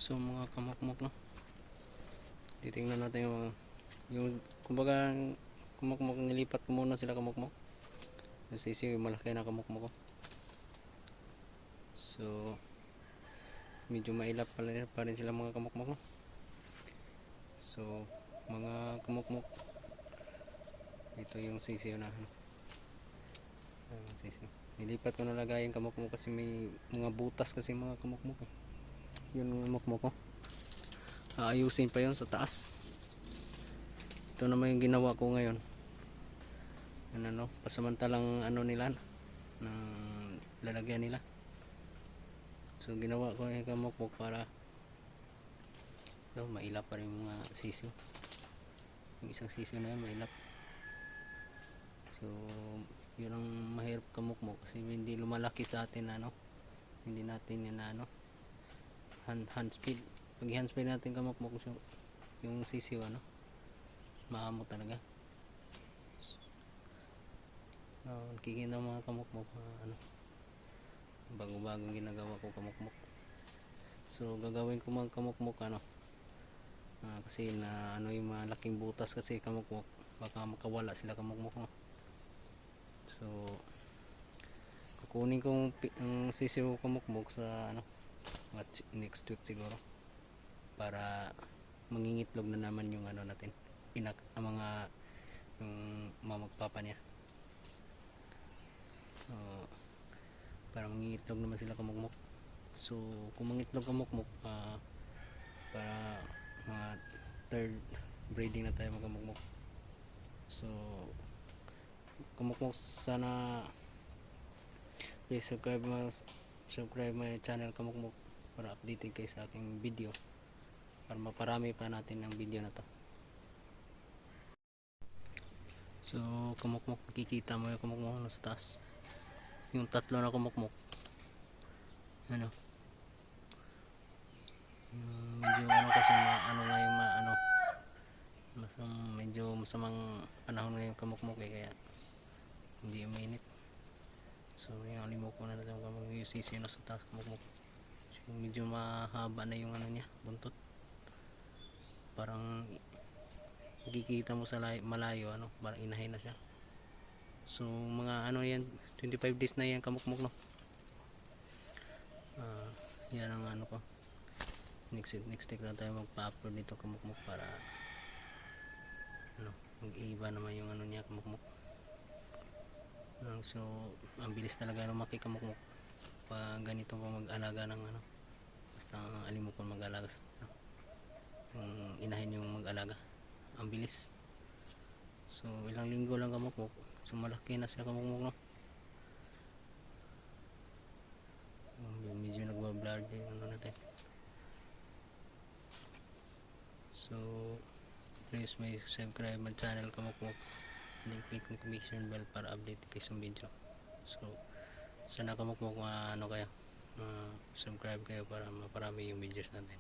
So mga kamukmok, no, titingnan natin yung kumbaga kamukmok, nilipat ko muna sila kamukmok. Yung sisiw malaki na kamukmok ko. So medyo mailap pa rin sila mga kamukmok, no? So mga kamukmok, ito yung sisiw na sisiw. Nilipat ko na lagayin kamukmok kasi may mga butas kasi mga kamukmok, eh. Yun yung kamukmok ko, aayusin pa yun sa taas. Ito naman yung ginawa ko ngayon, ano, pasamantalang ano nila ng lalagyan nila. So ginawa ko yung kamukmok para so mailap pa rin yung mga sisiw. Yung isang sisiw na yan mailap. So yun ang mahirap kamukmok kasi hindi lumalaki sa atin, ano, hindi natin yan ano, hand speed. Pag hand speed natin kamukmok yung sisiw, ano, maamo talaga. Nakikita mga kamukmok, ano, bago-bagong ginagawa ko kamukmok. So gagawin ko mga kamukmok, ano, kasi na ano yung malaking butas kasi kamukmok, baka makawala sila kamukmok, no? So kukunin ko ang sisiw kamukmok sa ano, next week siguro, para mangingitlog na naman yung ano natin, mga yung mamagpapa niya. Para mangingitlog naman sila kamukmok. So kung mangitlog kamukmok, para mga third breeding na tayo magkamukmok. So kamukmok, sana please subscribe my channel kamukmok para updated kayo sa aking video, para maparami pa natin ang video na to. So kamukmok, nakikita mo yung kamukmok na sa taas, yung tatlo na kamukmok, ano, medyo ano kasi ano na yung ano, medyo masamang panahon ngayon kamukmok, kaya hindi uminit. So yung limok ko na natin yung sisiw na sa taas kamukmok. So medyo mahaba na yung ano niya, buntot, parang nakikita mo sa malayo, ano, parang inahin na siya. So mga ano yan, 25 days na yan kamukmok, no. Yan ang ano ko, next week na tayo magpa-upload nito kamukmok, para ano, mag-iba naman yung ano niya kamukmok. So ang bilis talaga lumaki kamukmok pag ganito pa mag-alaga ng ano, basta alimokon mag-alaga, yung inahin yung mag-alaga, ang bilis. So ilang linggo lang kamukmok, so malaki na siya kamukmok, no. Medyo nagwa-blur yung ano natin. So please may subscribe my channel kamukmok, and click notification bell para update kayo sa video. So sana kamukmok ano kayo, subscribe kayo para maparami yung videos natin.